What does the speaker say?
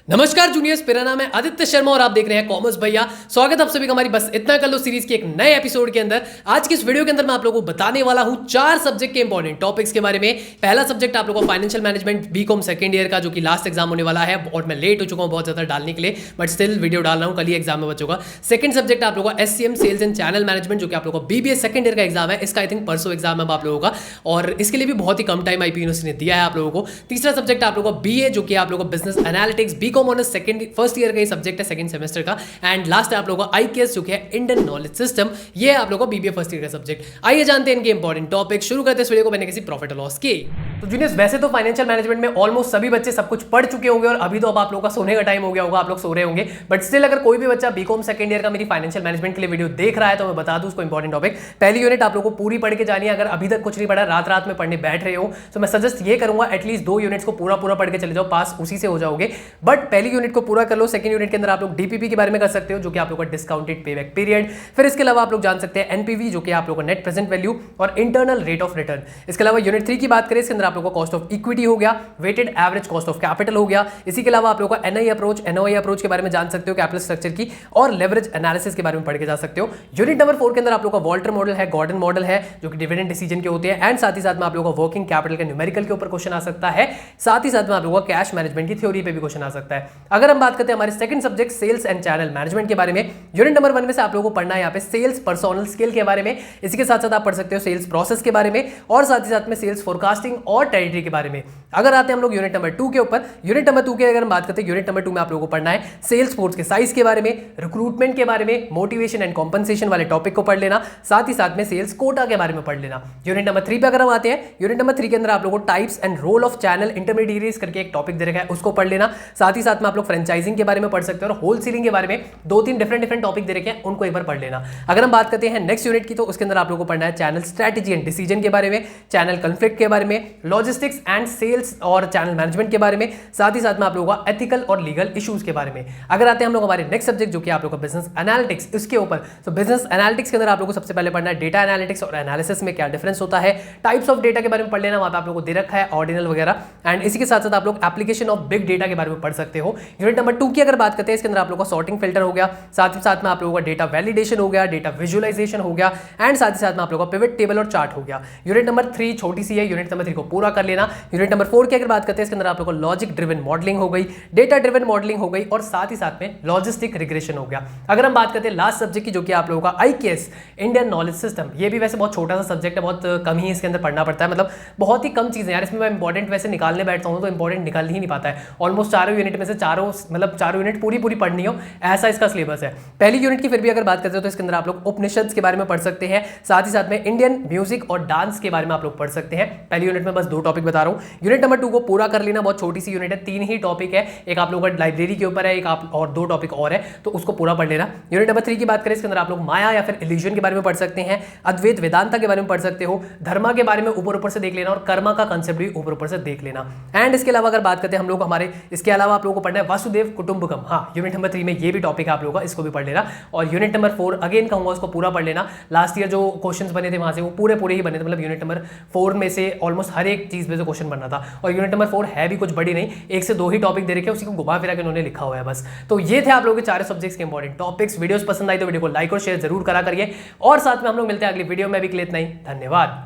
नमस्कार जूनियर्स, मेरा नाम है आदित्य शर्मा और आप देख रहे हैं कॉमर्स भैया। स्वागत आप सभी का हमारी बस इतना कर लो सीरीज के एक नए एपिसोड के अंदर। आज की इस वीडियो के अंदर मैं आप लोगों को बताने वाला हूं 4 सब्जेक्ट के इंपॉर्टेंट टॉपिक्स के बारे में। पहला सब्जेक्ट आप लोगों को financial management BCom second year का, जो कि लास्ट एग्जाम होने वाला है और मैं लेट हो चुका हूं बहुत ज्यादा डालने के लिए, बट स्टिल वीडियो डाल रहा हूं, कल ही एग्जाम में बचूंगा। सेकंड सब्जेक्ट आप लोगों का SCM sales and channel management, जो कि आप लोगों को बीबीए सेकंड ईयर का एग्जाम है। इसका आई थिंक परसों एग्जाम है आप लोगों का, और इसके लिए भी बहुत ही कम टाइम आईपी यूनिवर्सिटी ने दिया है आप लोगों को। तीसरा सब्जेक्ट आप लोगों को बीए, जो कि आप लोगों को business analytics BCom honours second first year का ही सब्जेक्ट है, सेकंड सेमेस्टर का। एंड लास्ट है आप लोगों को आईकेएस, जो कि है इंडियन नॉलेज सिस्टम। ये है आप लोगों को बीबीए फर्स्ट ईयर का सब्जेक्ट। आइए जानते हैं इनके इंपॉर्टेंट टॉपिक। शुरू करते हैं इस वीडियो को मैंने किसी प्रॉफिट और लॉस की। तो जूनियर्स, वैसे तो फाइनेंशियल मैनेजमेंट में ऑलमोस्ट सभी बच्चे सब कुछ पढ़ चुके होंगे और अभी तो अब आप लोगों का सोने का टाइम हो गया होगा, आप लोग सो रहे होंगे। बट स्टिल अगर कोई भी बच्चा बीकॉम सेकंड ईयर का मेरी फाइनेंशियल मैनेजमेंट के लिए वीडियो देख रहा है तो मैं बता दूं उसको इंपॉर्टेंट टॉपिक। पहली यूनिट आप लोगों को पूरी पढ़ के जानी है। अगर अभी तक कुछ नहीं पढ़ा, रात में पढ़ने बैठ रहे हो, तो मैं सजेस्ट ये करूंगा एटलीस्ट 2 यूनिट्स को पूरा पढ़ के चले जाओ, पास उसी से हो जाओगे। बट पहली यूनिट को पूरा कर लो। सेकंड यूनिट के अंदर आप लोग डीपीपी के बारे में कर सकते हो, जो कि आप लोग का डिस्काउंटेड पेबैक पीरियड। फिर इसके अलावा आप लोग जान सकते हैं एनपीवी, जो कि आप लोग का नेट प्रेजेंट वैल्यू और इंटरनल रेट ऑफ रिटर्न। इसके अलावा यूनिट 3 की बात करें, इसके अंदर आप लोग को कॉस्ट ऑफ इक्विटी हो गया, weighted average cost of capital हो गया। इसी के अलावा आप लोग का एनआई अप्रोच के बारे में जान सकते हो, कैपिटल स्ट्रक्चर की, और लेवरेज एनालिसिस के बारे में पढ़ के जा सकते हो। यूनिट नंबर 4 के अंदर आप लोग का वॉल्टर मॉडल है, गॉर्डन मॉडल है, जो कि डिविडेंड डिसीजन के होते हैं। एंड साथ ही साथ में आप लोगों का वर्किंग कैपिटल के न्यूमेरिकल के ऊपर क्वेश्चन आ सकता है। साथ ही साथ में आप लोगों का कैश मैनेजमेंट की थ्योरी पे भी क्वेश्चन आ सकता है। अगर हम बात करते हैं हमारे second subject sales and channel management के बारे में, यूनिट नंबर 1 में से आप लोगों को पढ़ना है यहाँ पे सेल्स पर्सोनल स्किल के बारे में। इसी के साथ साथ आप पढ़ सकते हो सेल्स प्रोसेस के बारे में, और साथ ही साथ में सेल्स फोरकास्टिंग और टेरिटरी के बारे में। अगर आते हैं हम लोग यूनिट नंबर 2 के ऊपर, यूनिट नंबर 2 के अगर हम बात करते हैं, यूनिट नंबर 2 में आप लोगों को पढ़ना है सेल्स फोर्स के साइज के बारे में, रिक्रूटमेंट के बारे में, मोटिवेशन एंड कॉम्पनसेशन वाले टॉपिक को पढ़ लेना। साथ ही साथ में सेल्स कोटा के बारे में पढ़ लेना। यूनिट नंबर 3 पे अगर हम आते हैं, यूनिट नंबर 3 के अंदर आप लोगों को types and role of channel intermediaries करके एक टॉपिक दे रखा है, उसको पढ़ लेना। साथ ही साथ में आप लोग फ्रेंचाइजिंग के बारे में पढ़ सकते हो, और होलसेलिंग के बारे में 2-3 डिफरेंट टॉपिक दे रखे हैं, उनको एक बार पढ़ लेना। अगर हम बात करते हैं नेक्स्ट यूनिट की, तो उसके अंदर आप लोगों को पढ़ना है चैनल स्ट्रेटजी एंड डिसीजन के बारे में, चैनल कॉन्फ्लिक्ट के बारे में, लॉजिस्टिक्स एंड सेल्स और चैनल मैनेजमेंट के बारे में, साथ ही साथ में आप लोगों का एथिकल और लीगल इश्यूज के बारे में। अगर आते हैं हम लोग हमारे नेक्स्ट सब्जेक्ट, जो कि आप लोगों का बिजनेस एनालिटिक्स, इसके ऊपर। तो बिजनेस एनालिटिक्स के अंदर आप लोगों को सबसे पहले पढ़ना है डेटा एनालिटिक्स और एनालिसिस में क्या डिफरेंस होता है, टाइप्स ऑफ डेटा के बारे में पढ़ लेना, वहां पे आप लोगों को दे रखा है ऑर्डिनल वगैरह। एंड इसी के साथ साथ आप लोग एप्लीकेशन ऑफ बिग डेटा के बारे में पढ़ सकते हो। यूनिट नंबर 2 की अगर बात करते हैं, इसके अंदर आप लोगों का सॉर्टिंग फिल्टर हो गया, साथ ही साथ में आप लोगों का डेटा वैलिडेशन हो गया, डेटा विजुअलाइजेशन हो गया, एंड साथ ही साथ में आप लोगों का पिवट टेबल और चार्ट हो गया। यूनिट नंबर 3 छोटी सी है, यूनिट नंबर 3 को पूरा कर लेना। यूनिट नंबर 4 की अगर बात करते हैं, इसके अंदर आप लोगों को लॉजिक ड्रिवन मॉडलिंग हो गई, डेटा ड्रिवन मॉडलिंग हो गई, और साथ ही साथ में लॉजिस्टिक रिग्रेशन हो गया। अगर हम बात करते हैं लास्ट सब्जेक्ट की, जो कि आप लोगों का आईकेएस इंडियन नॉलेज सिस्टम, ये भी वैसे बहुत छोटा सा सब्जेक्ट है, बहुत कम ही इसके अंदर पढ़ना पड़ता है, मतलब बहुत ही कम चीजें यार। इसमें मैं इंपॉर्टेंट वैसे निकालने बैठता हूँ तो इंपॉर्टेंट निकाल ही नहीं पाता है। ऑलमोस्ट चारों यूनिट में से चारों यूनिट पूरी पढ़नी हो, ऐसा इसका सिलेबस है। पहली यूनिट की फिर भी अगर बात करते हो, तो इसके अंदर आप लोग उपनिषद के बारे में पढ़ सकते हैं, साथ ही साथ में इंडियन म्यूजिक और डांस के बारे में आप लोग पढ़ सकते हैं। पहली यूनिट में बस 2 टॉपिक बता रहा हूँ। यूनिट नंबर 2 को पूरा कर लेना, बहुत छोटी सी यूनिट है, 3 ही टॉपिक है। एक आप लोगों का लाइब्रेरी के ऊपर है, एक आप और 2 टॉपिक और है, तो उसको पूरा पढ़ लेना। यूनिट नंबर 3 की बात करें, इसके अंदर आप लोग माया या फिर इल्यूजन के बारे में पढ़ सकते हैं, अद्वैत वेदांता के बारे में पढ़ सकते हो, धर्मा के बारे में ऊपर से देख लेना, और कर्मा का कंसेप्ट भी ऊपर से देख लेना। एंड इसके अलावा अगर बात करते हैं हम लोग हमारे, इसके अलावा आप लोगों को पढ़ना है वासुदेव कुटुंबकम। हाँ, यूनिट नंबर 3 में ये भी टॉपिक है आप लोगों का, इसको भी पढ़ लेना। और यूनिट नंबर 4 अगेन कहूंगा उसको पूरा पढ़ लेना। लास्ट ईयर जो क्वेश्चंस बने थे वहां से वो पूरे ही बने थे, मतलब यूनिट नंबर 4 में से ऑलमोस्ट हर एक चीज में से क्वेश्चन बनना था। और यूनिट नंबर 4 है भी कुछ बड़ी नहीं, 1 से 2 ही टॉपिक दे रखे, उसी को घुमा फिरा के उन्होंने लिखा हुआ है बस। तो ये थे आप लोगों के 4 सब्जेक्ट्स के इंपॉर्टेंट टॉपिक्स। वीडियोस पसंद आई तो वीडियो को लाइक और शेयर जरूर करा करिए, और साथ में हम लोग मिलते हैं अगली वीडियो में। अभी के लिए इतना ही, धन्यवाद।